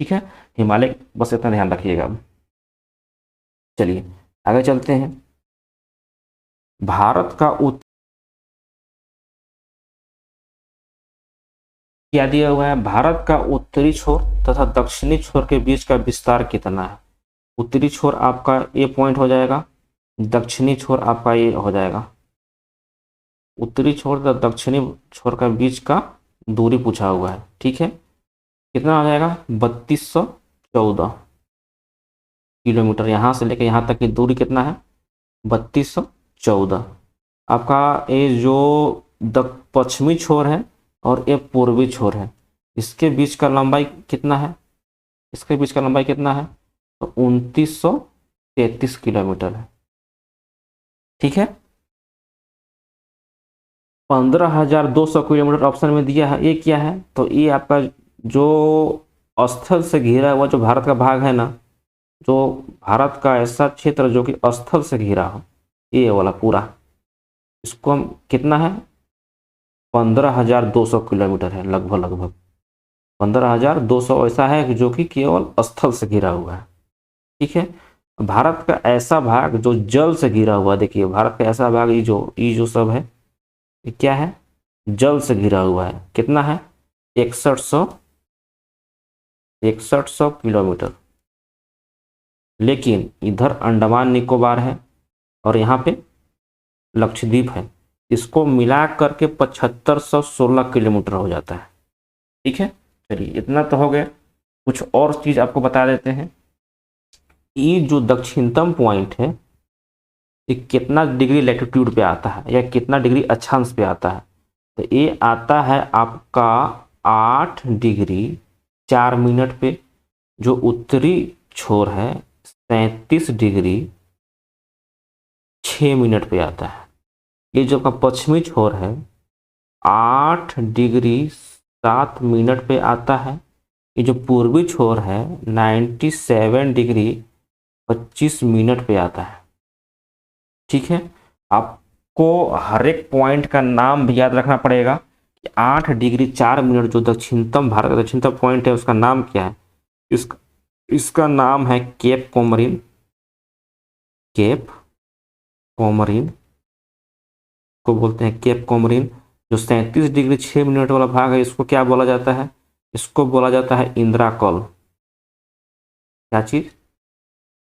ठीक है, हिमालय बस इतना ध्यान रखिएगा। अब चलिए आगे चलते हैं। भारत का क्या दिया हुआ है? भारत का उत्तरी छोर तथा दक्षिणी छोर के बीच का विस्तार कितना है? उत्तरी छोर आपका ए पॉइंट हो जाएगा, दक्षिणी छोर आपका ये हो जाएगा। उत्तरी छोर तथा दक्षिणी छोर का बीच का दूरी पूछा हुआ है। ठीक है, कितना हो जाएगा? 3214 किलोमीटर। यहाँ से लेकर यहाँ तक की दूरी कितना है? 3214। आपका ये जो पश्चिमी छोर है और ये पूर्वी छोर है, इसके बीच का लंबाई कितना है? इसके बीच का लंबाई कितना है? तो 2933 किलोमीटर है। ठीक है, 15,200 किलोमीटर ऑप्शन में दिया है। ये क्या है? तो ये आपका जो स्थल से घिरा हुआ जो भारत का भाग है ना, जो भारत का ऐसा क्षेत्र जो कि स्थल से घिरा हो, ये वाला पूरा, इसको हम कितना है? 15,200 किलोमीटर है, लगभग लगभग 15,200 ऐसा है कि जो कि केवल स्थल से घिरा हुआ है। ठीक है, भारत का ऐसा भाग जो जल से घिरा हुआ, देखिए भारत का ऐसा भाग ये जो सब है, ये क्या है? जल से घिरा हुआ है। कितना है? 6100 किलोमीटर। लेकिन इधर अंडमान निकोबार है और यहाँ पे लक्षद्वीप है, इसको मिला करके 7516 किलोमीटर हो जाता है। ठीक है, चलिए इतना तो हो गया। कुछ और चीज आपको बता देते हैं। ये जो दक्षिणतम पॉइंट है, ये कितना डिग्री लैटिट्यूड पे आता है या कितना डिग्री अक्षांश पे आता है? तो ये आता है आपका 8 डिग्री 4 मिनट पे। जो उत्तरी छोर है 37 डिग्री 6 मिनट पे आता है। ये जो आपका पश्चिमी छोर है 8 डिग्री 7 मिनट पे आता है। ये जो पूर्वी छोर है 97 डिग्री 25 मिनट पे आता है। ठीक है, आपको हर एक पॉइंट का नाम भी याद रखना पड़ेगा कि 8 डिग्री 4 मिनट जो दक्षिणतम, भारत का दक्षिणतम पॉइंट है, उसका नाम क्या है? इसका नाम है केप कोमरिन। केप कोमरिन को बोलते हैं केप कोमरिन। जो 37 डिग्री 6 मिनट वाला भाग है इसको क्या बोला जाता है? इसको बोला जाता है इंदिरा कॉल। क्या चीज?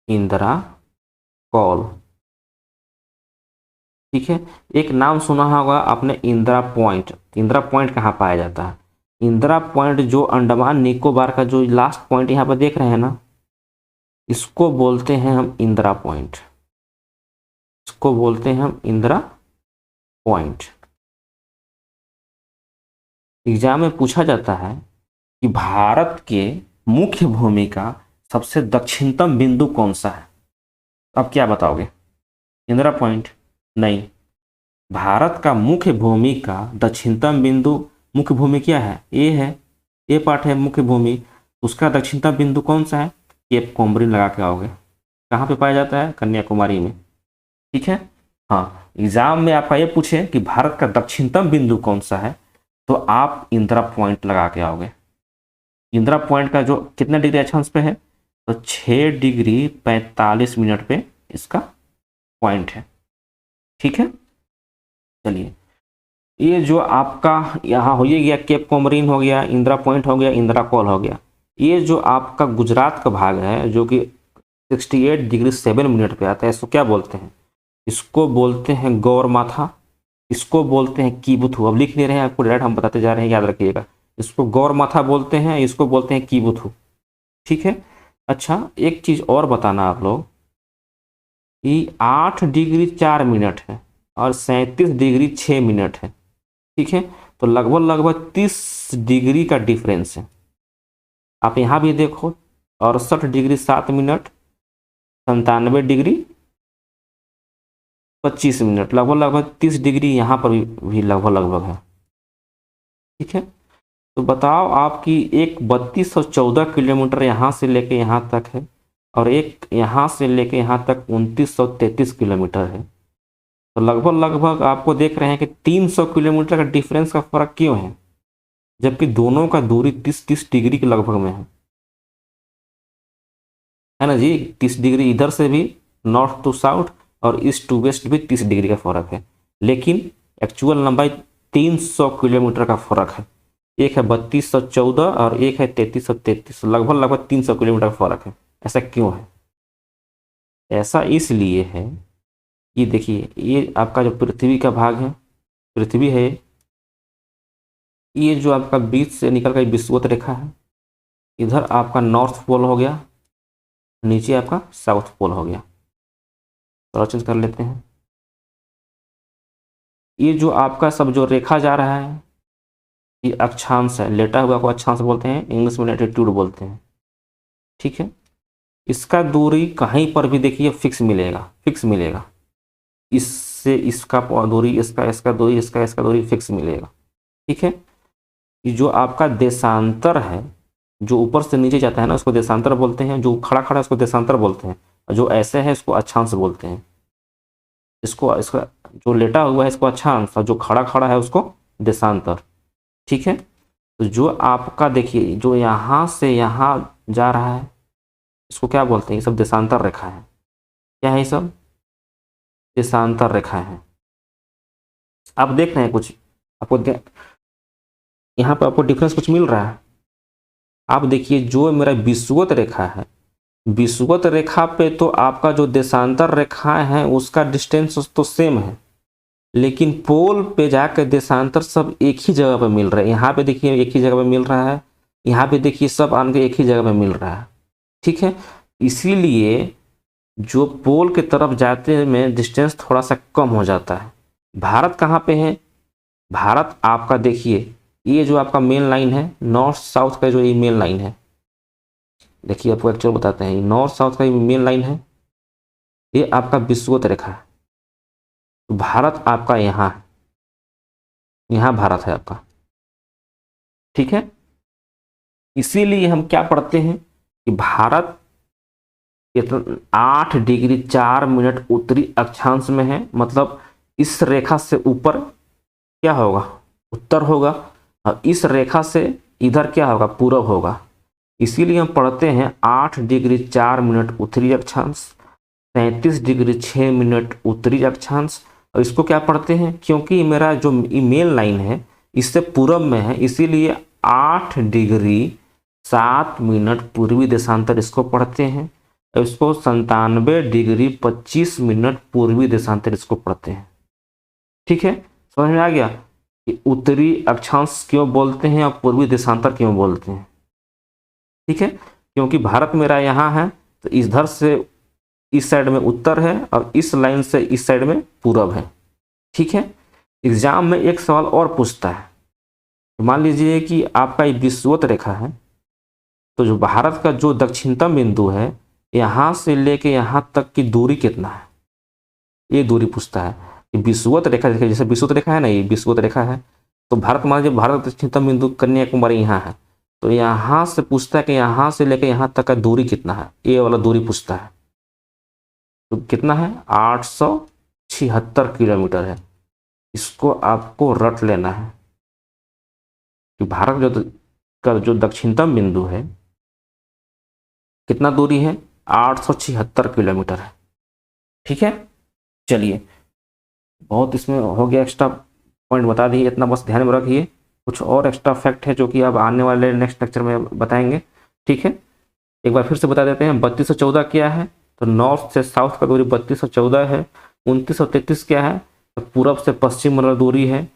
इंदिरा कॉल। ठीक है। एक नाम सुना होगा आपने, इंदिरा पॉइंट। इंदिरा पॉइंट कहाँ पाया जाता है? इंदिरा पॉइंट जो अंडमान निकोबार का जो लास्ट पॉइंट यहाँ पर देख रहे हैं ना, इसको बोलते हैं हम इंदिरा पॉइंट। इसको बोलते हैं हम इंदिरा पॉइंट। एग्जाम में पूछा जाता है कि भारत के मुख्य भूमि का सबसे दक्षिणतम बिंदु कौन सा है? अब क्या बताओगे? इंदिरा पॉइंट? नहीं। भारत का मुख्य भूमि का दक्षिणतम बिंदु, मुख्य भूमि क्या है? ए है, ए पार्ट है मुख्य भूमि। उसका दक्षिणतम बिंदु कौन सा है? केप कोमरिन लगा के आओगे। कहाँ पे पाया जाता है? कन्याकुमारी में। ठीक है। हाँ, एग्जाम में आपका ये पूछे कि भारत का दक्षिणतम बिंदु कौन सा है, तो आप इंदिरा पॉइंट लगा के आओगे। इंदिरा पॉइंट का जो कितना डिग्री अक्षांश पे है? तो 6 डिग्री 45 मिनट पे इसका पॉइंट है। ठीक है। चलिए, ये जो आपका यहाँ हो गया केप कोमरिन हो गया, इंदिरा पॉइंट हो गया, इंदिरा कॉल हो गया। ये जो आपका गुजरात का भाग है जो कि 68 डिग्री 7 मिनट पे आता है, इसको क्या बोलते हैं? इसको बोलते हैं गौरमाथा। इसको बोलते हैं कीबुथु। अब लिख नहीं रहे हैं, आपको डायरेक्ट हम बताते जा रहे हैं, याद रखिएगा। इसको गौरमाथा बोलते हैं, इसको बोलते हैं कीबुथु। ठीक है। अच्छा, एक चीज और बताना आप लोग, कि 8 डिग्री 4 मिनट है और 37 डिग्री 6 मिनट है। ठीक है। तो लगभग 30 डिग्री का डिफरेंस है। आप यहाँ भी देखो, 68 डिग्री 7 मिनट, 97 डिग्री 25 मिनट, लगभग 30 डिग्री यहाँ पर भी लगभग है। ठीक है। तो बताओ आपकी एक 3214 किलोमीटर यहाँ से लेके यहाँ तक है, और एक यहाँ से लेके यहाँ तक 2933 किलोमीटर है। तो लगभग आपको देख रहे हैं कि 300 किलोमीटर का डिफरेंस का फर्क क्यों है, जबकि दोनों का दूरी 30 डिग्री के लगभग में है ना जी। 30 डिग्री इधर से भी, नॉर्थ टू साउथ और ईस्ट टू वेस्ट भी 30 डिग्री का फर्क है, लेकिन एक्चुअल लंबाई 300 किलोमीटर का फर्क है। एक है 3214 और एक है 3333, लगभग 300 किलोमीटर का फर्क है। ऐसा क्यों है? ऐसा इसलिए है, ये देखिए, ये आपका जो पृथ्वी का भाग है, पृथ्वी है, ये जो आपका बीच से निकल कर विषुवत रेखा है, इधर आपका नॉर्थ पोल हो गया, नीचे आपका साउथ पोल हो गया। तो चेंज कर लेते हैं। ये जो आपका सब जो रेखा जा रहा है, ये अक्षांश है, लेटा हुआ को अक्षांश बोलते हैं, इंग्लिश में लैटिट्यूड बोलते हैं। ठीक है। इसका दूरी कहीं पर भी देखिए फिक्स मिलेगा, फिक्स मिलेगा। इससे इसका दूरी, इसका दूरी, इसका दूरी फिक्स मिलेगा। ठीक है। ये जो आपका देशांतर है, जो ऊपर से नीचे जाता है ना, उसको देशांतर बोलते हैं। जो खड़ा खड़ा है उसको देशांतर बोलते हैं, और जो ऐसे है इसको अक्षांश बोलते हैं। इसका जो लेटा हुआ है इसको अक्षांश, और जो खड़ा खड़ा है उसको देशांतर। ठीक है। तो जो आपका देखिए, जो यहाँ से यहाँ जा रहा है, इसको क्या बोलते हैं? ये सब देशांतर रेखा है। क्या है ये सब? देशांतर रेखा है। आप देख रहे हैं कुछ, आपको यहाँ पर आपको डिफरेंस कुछ मिल रहा है? आप देखिए, जो मेरा विषुवत रेखा है, विषुवत रेखा पे तो आपका जो देशांतर रेखा है उसका डिस्टेंस तो सेम है, लेकिन पोल पे जाकर देशांतर सब एक ही जगह पे मिल रहा है। यहाँ पे देखिए एक ही जगह पे मिल रहा है, यहाँ पे देखिए सब आगे एक ही जगह पे मिल रहा है। ठीक है। इसीलिए जो पोल के तरफ जाते में डिस्टेंस थोड़ा सा कम हो जाता है। भारत कहाँ पे है? भारत आपका देखिए, ये जो आपका मेन लाइन है, नॉर्थ साउथ का जो ये मेन लाइन है, देखिए आपको एक्चुअल बताते हैं, नॉर्थ साउथ का ये मेन लाइन है, ये आपका विषुवत रेखा है। तो भारत आपका यहाँ है, यहाँ भारत है आपका। ठीक है। इसीलिए हम क्या पढ़ते हैं कि भारत 8 डिग्री 4 मिनट उत्तरी अक्षांश में है, मतलब इस रेखा से ऊपर क्या होगा? उत्तर होगा, और इस रेखा से इधर क्या होगा? पूरब होगा। इसीलिए हम पढ़ते हैं 8 डिग्री 4 मिनट उत्तरी अक्षांश, 37 डिग्री 6 मिनट उत्तरी अक्षांश और इसको क्या पढ़ते हैं, क्योंकि मेरा जो मेन लाइन है इससे पूरब में है, इसीलिए 8 डिग्री 7 मिनट पूर्वी देशांतर इसको पढ़ते हैं। और इसको 97 डिग्री 25 मिनट पूर्वी देशांतर इसको पढ़ते हैं। ठीक है, समझ में आ गया कि उत्तरी अक्षांश क्यों बोलते हैं और पूर्वी देशांतर क्यों बोलते हैं। ठीक है, क्योंकि भारत मेरा यहाँ है तो इधर से इस साइड में उत्तर है और इस लाइन से इस साइड में पूरब है। ठीक है, एग्जाम में एक सवाल और पूछता है, मान लीजिए कि आपका ये विषुवत रेखा है, तो जो भारत का जो दक्षिणतम बिंदु है यहाँ से लेके यहाँ तक की दूरी कितना है, ये दूरी पूछता है। ये विषुवत रेखा, देखिए जैसे विषुवत रेखा है ना, ये विषुवत रेखा है, तो भारत मान लीजिए भारत दक्षिणतम बिंदु कन्याकुमारी यहाँ है, तो यहाँ से पूछता है कि यहाँ से लेके यहाँ तक का दूरी कितना है, ये वाला दूरी पूछता है। तो कितना है, 876 किलोमीटर है। इसको आपको रट लेना है कि भारत का जो दक्षिणतम बिंदु है कितना दूरी है, 876 किलोमीटर है। ठीक है, चलिए बहुत इसमें हो गया, एक्स्ट्रा पॉइंट बता दिए, इतना बस ध्यान में रखिए। कुछ और एक्स्ट्रा फैक्ट है जो कि अब आने वाले नेक्स्ट लेक्चर में बताएंगे। ठीक है, एक बार फिर से बता देते हैं। 3214 क्या है, तो नॉर्थ से साउथ का दूरी 3214 है। 2933 क्या है, तो पूरब से पश्चिम वाला दूरी है।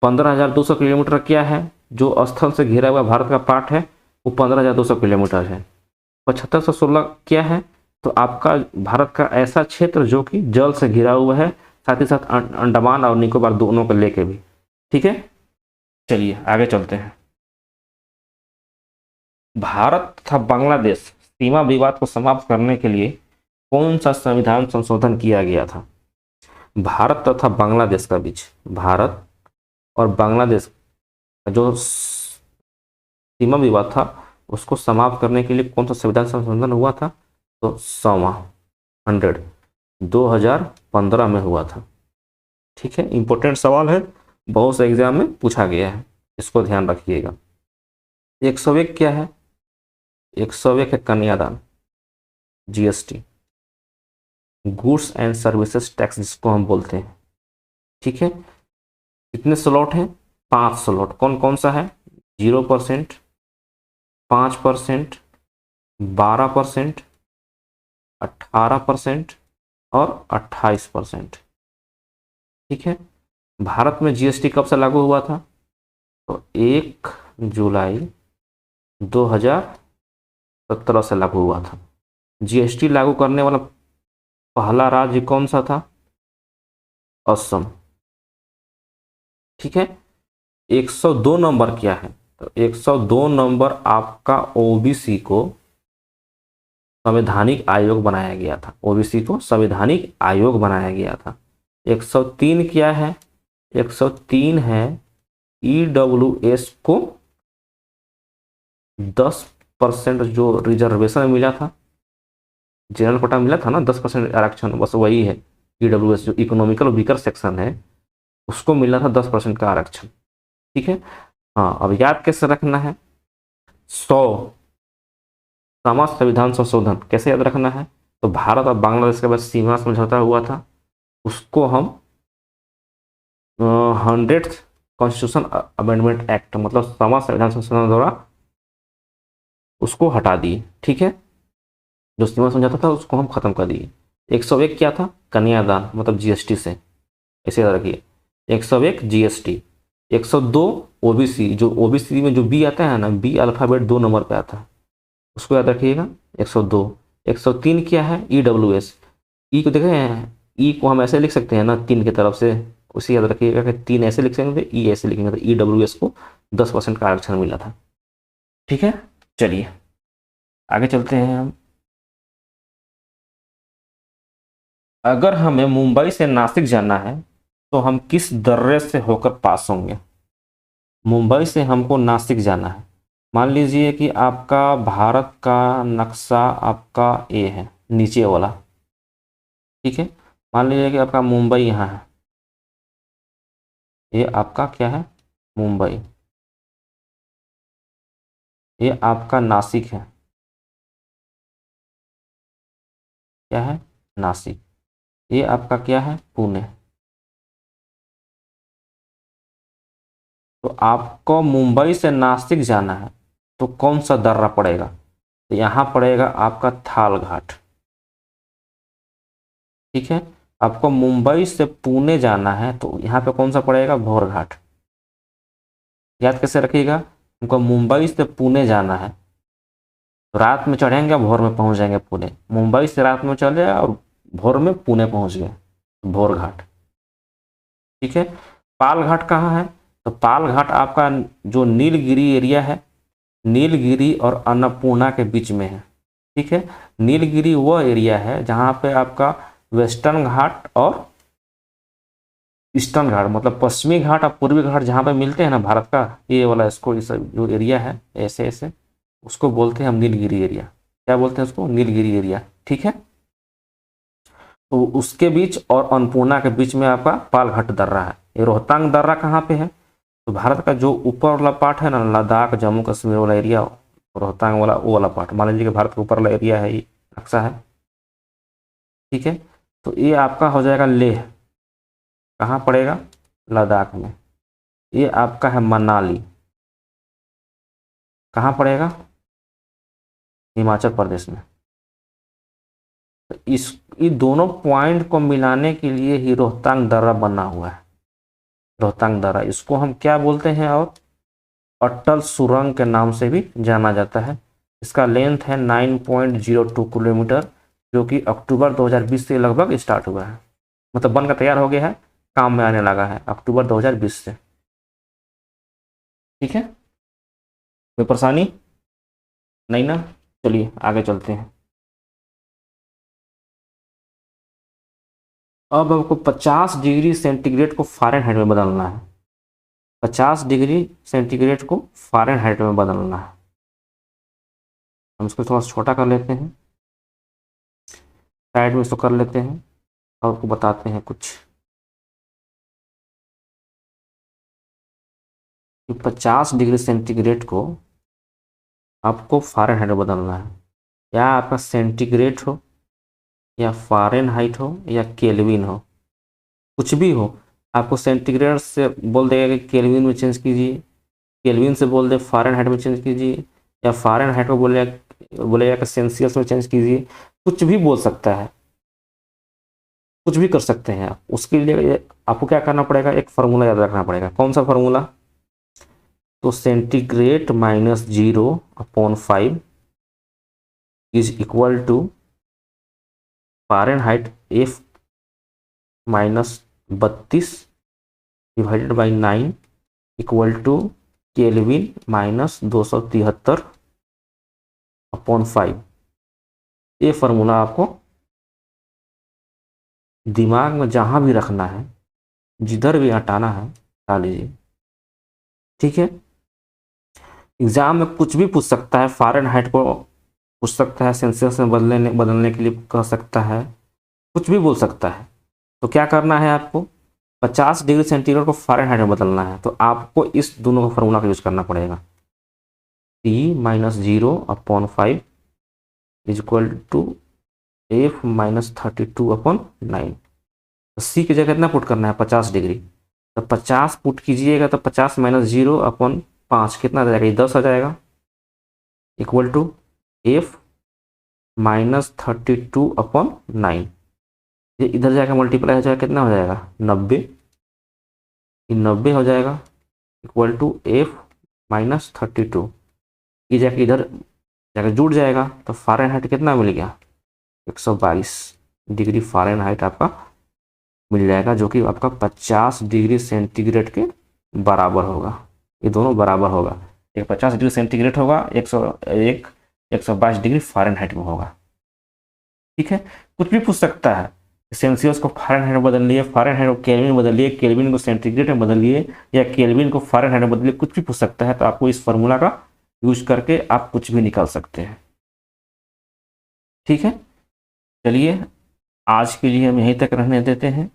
15,200 किलोमीटर क्या है, जो स्थल से घिरा हुआ भारत का पार्ट है वो 15,200 किलोमीटर है। 7516 क्या है, तो आपका भारत का ऐसा क्षेत्र जो कि जल से घिरा हुआ है, साथ ही साथ अंडमान और निकोबार दोनों को लेके भी। ठीक है, चलिए आगे चलते हैं। भारत तथा बांग्लादेश सीमा विवाद को समाप्त करने के लिए कौन सा संविधान संशोधन किया गया था। भारत तथा बांग्लादेश का बीच, भारत और बांग्लादेश का जो सीमा विवाद था उसको समाप्त करने के लिए कौन सा संविधान संशोधन हुआ था, तो 100 2015 में हुआ था। ठीक है, इंपॉर्टेंट सवाल है, बहुत से एग्जाम में पूछा गया है, इसको ध्यान रखिएगा। 101 क्या है, 101 है कन्यादान, GST, goods and services tax जिसको हम बोलते हैं। ठीक है, कितने स्लॉट हैं, 5 स्लॉट। कौन कौन सा है, 0%, 5%, 12%, 18% और 28%। ठीक है, भारत में जीएसटी कब से लागू हुआ था, तो 1 जुलाई 2017 से लागू हुआ था। जीएसटी लागू करने वाला पहला राज्य कौन सा था, असम। ठीक है, 102 नंबर क्या है, तो 102 नंबर आपका ओबीसी को संवैधानिक आयोग बनाया गया था, ओबीसी को संवैधानिक आयोग बनाया गया था। 103 क्या है, 103 है ईडब्ल्यूएस को 10% जो रिजर्वेशन मिला था, जनरल कोटा मिला था ना 10% आरक्षण, बस वही है। ईडब्ल्यूएस जो इकोनॉमिकल वीकर सेक्शन है उसको मिला था 10% का आरक्षण। ठीक है, हाँ अब याद कैसे रखना है, 100 समाज संविधान संशोधन कैसे याद रखना है, तो भारत और बांग्लादेश के बीच सीमा समझौता हुआ था, उसको हम 100th कॉन्स्टिट्यूशन अमेंडमेंट एक्ट मतलब समाज संविधान संशोधन द्वारा उसको हटा दिए। ठीक है, जो सीमा समझौता था उसको हम खत्म कर दिए। 101 क्या था, कन्यादान मतलब जीएसटी से, ऐसे याद रखिए 101 जीएसटी। 102 ओबीसी, जो ओबीसी में जो बी आता है ना, बी अल्फाबेट 2 नंबर पे आता है, उसको याद रखिएगा 102। 103 क्या है, ईडब्ल्यूएस, ई को देखे हैं, ई को हम ऐसे लिख सकते हैं ना 3 की तरफ से, उसे याद रखिएगा कि 3 ऐसे लिख सकते, ई ऐसे लिखेंगे, तो ईडब्ल्यूएस को 10% का आरक्षण मिला था। ठीक है, चलिए आगे चलते हैं हम। अगर हमें मुंबई से नासिक जाना है तो हम किस दर्रे से होकर पास होंगे। मुंबई से हमको नासिक जाना है, मान लीजिए कि आपका भारत का नक्शा आपका ए है नीचे वाला। ठीक है, मान लीजिए कि आपका मुंबई यहाँ है, ये आपका क्या है, मुंबई, ये आपका नासिक है, क्या है, नासिक, ये आपका क्या है, पुणे। तो आपको मुंबई से नासिक जाना है तो कौन सा दर्रा पड़ेगा? तो यहाँ पड़ेगा आपका थाल घाट। ठीक है, आपको मुंबई से पुणे जाना है तो यहाँ पे कौन सा पड़ेगा? भौर घाट। याद कैसे रखिएगा, हमको मुंबई से पुणे जाना है तो रात में चढ़ेंगे, भोर में पहुंच जाएंगे पुणे। मुंबई से रात में चले और भोर में पुणे पहुंच गए, भोर घाट। ठीक है, पाल घाट कहाँ है? तो पाल घाट आपका जो नीलगिरी एरिया है, नीलगिरी और अन्नपूर्णा के बीच में है। ठीक है, नीलगिरी वह एरिया है जहाँ पे आपका वेस्टर्न घाट और ईस्टर्न घाट, मतलब पश्चिमी घाट और पूर्वी घाट जहाँ पे मिलते हैं ना भारत का, ये वाला इसको, इस जो एरिया है ऐसे ऐसे, उसको बोलते हैं हम नीलगिरी एरिया। क्या बोलते हैं उसको? नीलगिरी एरिया। ठीक है, तो उसके बीच और अन्नपूर्णा के बीच में आपका पालघाट दर्रा है। ये रोहतांग दर्रा कहाँ पे है? तो भारत का जो ऊपर वाला पार्ट है ना, लद्दाख जम्मू कश्मीर वाला एरिया, रोहतांग वाला वो वाला पार्ट, मान लीजिए कि भारत का ऊपर वाला एरिया है, ये नक्शा है। ठीक है, तो ये आपका हो जाएगा लेह। कहाँ पड़ेगा? लद्दाख में। ये आपका है मनाली। कहाँ पड़ेगा? हिमाचल प्रदेश में। तो इस दोनों पॉइंट को मिलाने के लिए ही रोहतांग दर्रा बना हुआ है। रोहतांग दर्रा, इसको हम क्या बोलते हैं? और अटल सुरंग के नाम से भी जाना जाता है। इसका लेंथ है 9.02 किलोमीटर, जो कि अक्टूबर 2020 से लगभग स्टार्ट हुआ है, मतलब बनकर तैयार हो गया है, काम में आने लगा है अक्टूबर 2020 से। ठीक है, कोई परेशानी नहीं ना? चलिए आगे चलते हैं। अब आपको 50 डिग्री सेंटीग्रेड को फ़ारेनहाइट में बदलना है। 50 डिग्री सेंटीग्रेड को फ़ारेनहाइट में बदलना है। हम इसको थोड़ा छोटा कर लेते हैं, साइड में इसको कर लेते हैं और आपको बताते हैं कुछ कि 50 डिग्री सेंटीग्रेड को आपको फ़ारेनहाइट में बदलना है। या आपका सेंटीग्रेड हो या फ़ारेनहाइट हो या केल्विन हो, कुछ भी हो, आपको सेंटीग्रेड से बोल देगा कि केल्विन में चेंज कीजिए, केल्विन से बोल दे फ़ारेनहाइट में चेंज कीजिए, या फ़ारेनहाइट को बोलेगा कि सेल्सियस में चेंज कीजिए। कुछ भी बोल सकता है, कुछ भी कर सकते हैं आप। उसके लिए आपको क्या करना पड़ेगा? एक फार्मूला याद रखना पड़ेगा। कौन सा फार्मूला? तो centigrade -0/5 is equal to Fahrenheit F -32 divided by 9 equal to kelvin -273/5। ये फार्मूला आपको दिमाग में जहाँ भी रखना है, जिधर भी हटाना है हटा लीजिए। ठीक है, एग्जाम में कुछ भी पूछ सकता है, फ़ारेनहाइट को पूछ सकता है, सेल्सियस में बदलने के लिए कह सकता है, कुछ भी बोल सकता है। तो क्या करना है आपको? 50 डिग्री सेंटीग्रेड को फ़ारेनहाइट में बदलना है, तो आपको इस दोनों का फार्मूला का यूज़ करना पड़ेगा। T -0/5 is equal to F -32/9। तो सी की जगह कितना पुट करना है? 50 डिग्री। तो 50 पुट कीजिएगा तो 50 -0/5 कितना आ जाएगा? ये 10 आ जाएगा, इक्वल टू F -32/9। ये इधर जाकर मल्टीप्लाई हो जाएगा, कितना हो जाएगा? 90। ये 90 हो जाएगा, इक्वल टू F -32। ये जाके इधर जाकर जुड़ जाएगा, तो फ़ारेनहाइट कितना मिल गया? 122 डिग्री फ़ारेनहाइट आपका मिल जाएगा, जो कि आपका 50 डिग्री सेंटीग्रेड के बराबर होगा। ये दोनों बराबर होगा, एक 50 डिग्री सेंटीग्रेड होगा, 122 डिग्री फ़ारेनहाइट में होगा। ठीक है, कुछ भी पूछ सकता है, सेल्सियस को फ़ारेनहाइट में बदलिए, फ़ारेनहाइट को केल्विन में बदलिए, केल्विन को सेंटीग्रेड में बदलिए, या केल्विन को फ़ारेनहाइट में बदलिए, कुछ भी पूछ सकता है। तो आपको इस फार्मूला का यूज करके आप कुछ भी निकाल सकते हैं। ठीक है, चलिए आज के लिए हम यहीं तक रहने देते हैं।